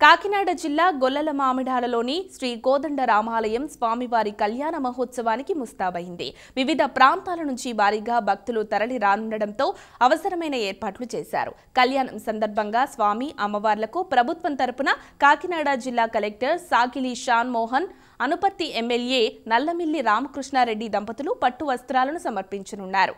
కాకినాడ జిల్లా గొల్లల మామిడాడలోని శ్రీ కోదండ రామాలయం స్వామివారి కళ్యాణ మహోత్సవానికి ముస్తాబైంది. వివిధ ప్రాంతాల నుంచి భారీగా భక్తులు తరలి రానుండడంతో అవసరమైన ఏర్పాట్లు చేశారు. కళ్యాణం సందర్భంగా స్వామి అమ్మవార్లకు ప్రభుత్వం తరపున కాకినాడ జిల్లా కలెక్టర్ సాకిలి షాన్ మోహన్, అనుపత్తి ఎమ్మెల్యే నల్లమిల్లి రామకృష్ణారెడ్డి దంపతులు పట్టు వస్త్రాలను సమర్పించనున్నారు.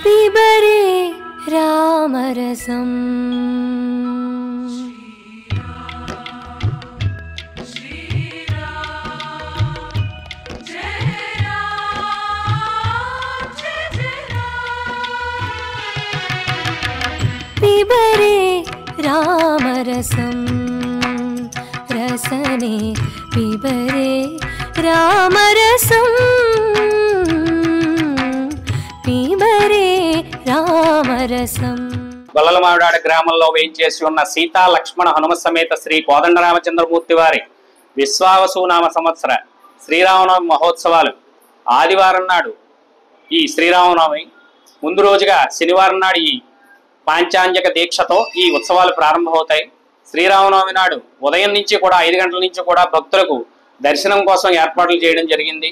पिबरे रामरसं पिबरे रामरसं रसने पिबरे रामरसं గొల్లల మామిడాడ గ్రామంలో వేయించేసి ఉన్న సీతా లక్ష్మణ హనుమ సమేత శ్రీ కోదండరామచంద్రమూర్తి వారి విశ్వావసునామ సంవత్సర శ్రీరామనవమి మహోత్సవాలు ఆదివారం నాడు ఈ శ్రీరామనవమి ముందు రోజుగా శనివారం నాడు ఈ పాంచాంజక దీక్షతో ఈ ఉత్సవాలు ప్రారంభమవుతాయి. శ్రీరామనవమి నాడు ఉదయం నుంచి కూడా 5 గంటల నుంచి కూడా భక్తులకు దర్శనం కోసం ఏర్పాట్లు చేయడం జరిగింది.